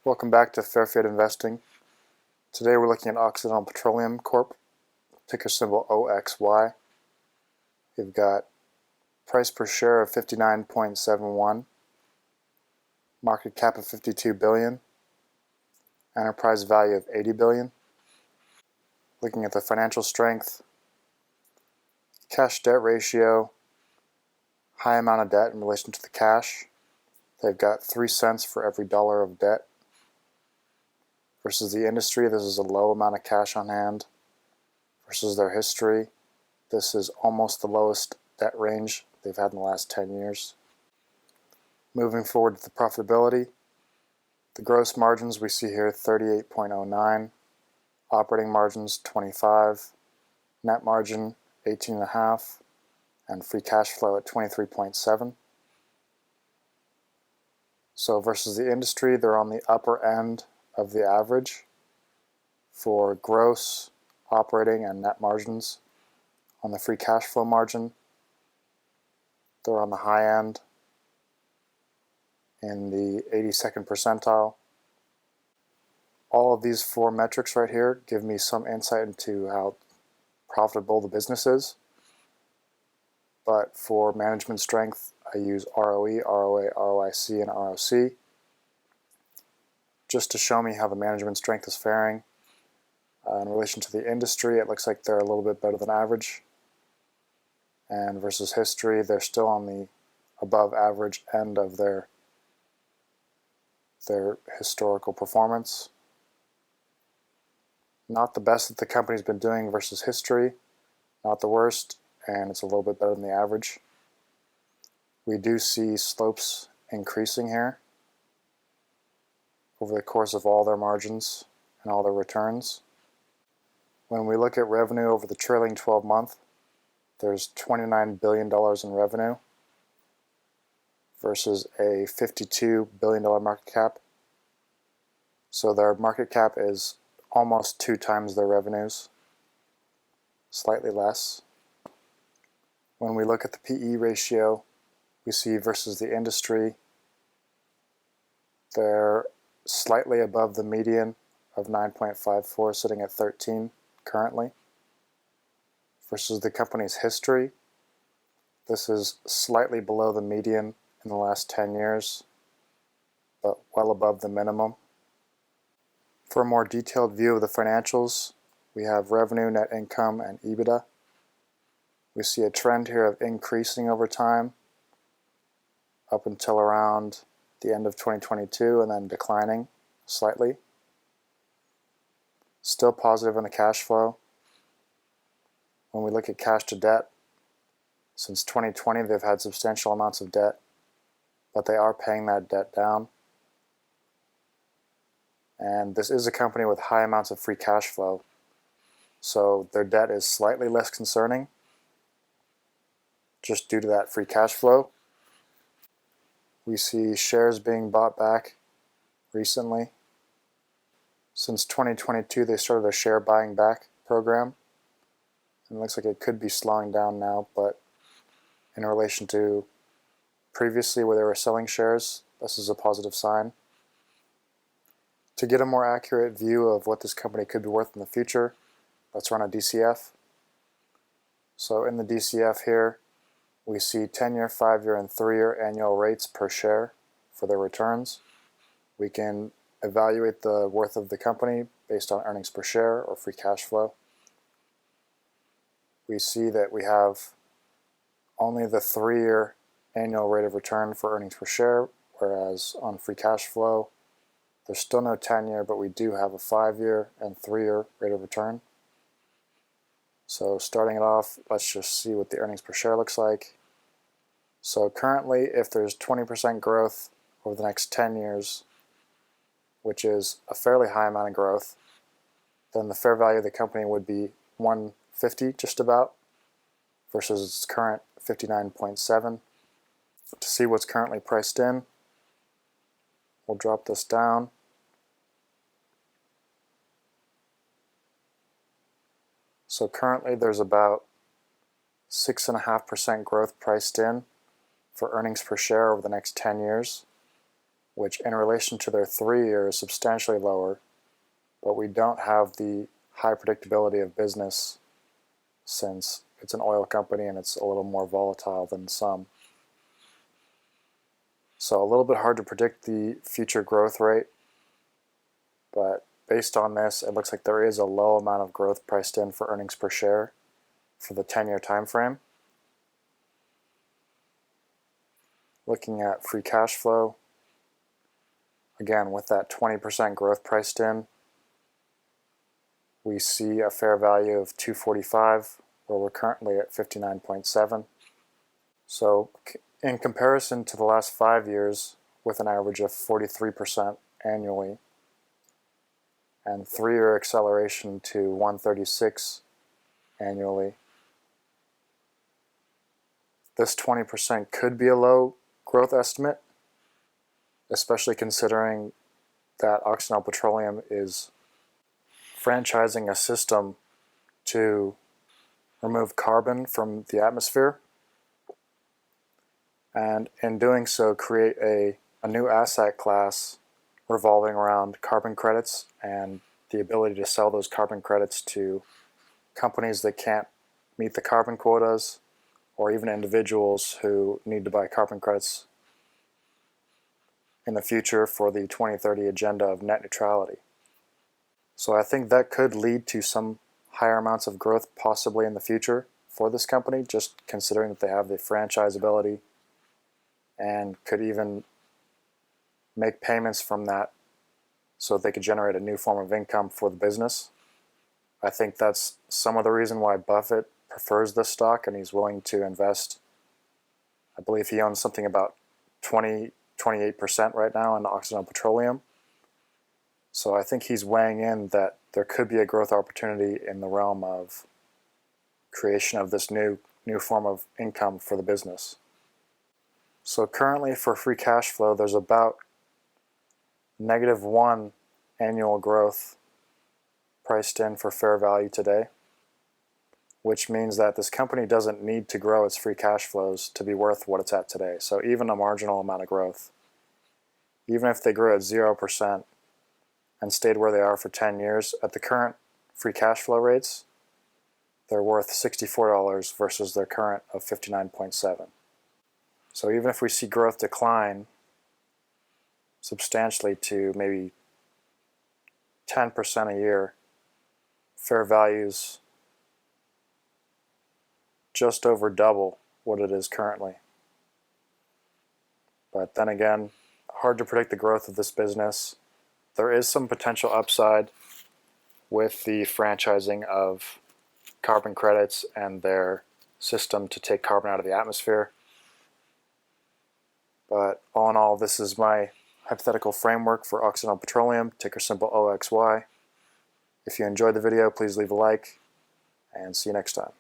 Welcome back to Fair Fiat Investing. Today we're looking at Occidental Petroleum Corp, ticker symbol OXY. You've got price per share of 59.71, market cap of 52 billion, enterprise value of 80 billion. Looking at the financial strength, cash debt ratio, high amount of debt in relation to the cash. They've got 3 cents for every dollar of debt. Versus the industry, this is a low amount of cash on hand. Versus their history, this is almost the lowest debt range they've had in the last 10 years. Moving forward to the profitability, the gross margins we see here 38.09, operating margins 25, net margin 18.5, and free cash flow at 23.7. So versus the industry, they're on the upper end of the average for gross, operating, and net margins. On the free cash flow margin, they're on the high end in the 82nd percentile. All of these four metrics right here give me some insight into how profitable the business is. But for management strength, I use ROE, ROA, ROIC, and ROC just to show me how the management strength is faring. In relation to the industry, it looks like they're a little bit better than average. And versus history, they're still on the above average end of their historical performance. Not the best that the company's been doing versus history, not the worst, and it's a little bit better than the average. We do see slopes increasing here over the course of all their margins and all their returns. When we look at revenue over the trailing 12 month, there's $29 billion in revenue versus a $52 billion market cap. So their market cap is almost 2 times their revenues, slightly less. When we look at the PE ratio, we see versus the industry, they're slightly above the median of 9.54, sitting at 13 currently. Versus the company's history, this is slightly below the median in the last 10 years, but well above the minimum. For a more detailed view of the financials, we have revenue, net income, and EBITDA. We see a trend here of increasing over time up until around the end of 2022 and then declining slightly. Still positive in the cash flow. When we look at cash to debt, since 2020 they've had substantial amounts of debt, but they are paying that debt down. And this is a company with high amounts of free cash flow, so their debt is slightly less concerning just due to that free cash flow. We see shares being bought back recently. Since 2022, they started a share buying back program. And it looks like it could be slowing down now, but in relation to previously where they were selling shares, this is a positive sign. To get a more accurate view of what this company could be worth in the future, let's run a DCF. So in the DCF here, we see 10-year, 5-year, and 3-year annual rates per share for their returns. We can evaluate the worth of the company based on earnings per share or free cash flow. We see that we have only the 3-year annual rate of return for earnings per share, whereas on free cash flow, there's still no 10-year, but we do have a 5-year and 3-year rate of return. So starting it off, let's just see what the earnings per share looks like. So currently, if there's 20% growth over the next 10 years, which is a fairly high amount of growth, then the fair value of the company would be 150 just about, versus its current 59.7. To see what's currently priced in, we'll drop this down. So currently there's about 6.5% growth priced in for earnings per share over the next 10 years. which in relation to their 3-year is substantially lower, but we don't have the high predictability of business since it's an oil company and it's a little more volatile than some. So a little bit hard to predict the future growth rate, but based on this, it looks like there is a low amount of growth priced in for earnings per share for the 10-year time frame. Looking at free cash flow, again with that 20% growth priced in, we see a fair value of $245, where we're currently at 59.7. So in comparison to the last 5 years, with an average of 43% annually, and 3-year acceleration to 136 annually, this 20% could be a low growth estimate, especially considering that Occidental Petroleum is franchising a system to remove carbon from the atmosphere, and in doing so create a new asset class revolving around carbon credits and the ability to sell those carbon credits to companies that can't meet the carbon quotas, or even individuals who need to buy carbon credits in the future for the 2030 agenda of net neutrality. So I think that could lead to some higher amounts of growth possibly in the future for this company, just considering that they have the franchise ability and could even make payments from that so that they could generate a new form of income for the business. I think that's some of the reason why Buffett prefers this stock and he's willing to invest. I believe he owns something about 28% right now in Occidental Petroleum. So I think he's weighing in that there could be a growth opportunity in the realm of creation of this new form of income for the business. So currently for free cash flow, there's about -1 annual growth priced in for fair value today, which means that this company doesn't need to grow its free cash flows to be worth what it's at today. So even a marginal amount of growth, even if they grew at 0% and stayed where they are for 10 years, at the current free cash flow rates, they're worth $64 versus their current of 59.7. So even if we see growth decline substantially to maybe 10% a year, fair values just over double what it is currently. But then again, hard to predict the growth of this business. There is some potential upside with the franchising of carbon credits and their system to take carbon out of the atmosphere. But all in all, this is my hypothetical framework for Occidental Petroleum, ticker symbol OXY. If you enjoyed the video, please leave a like, and see you next time.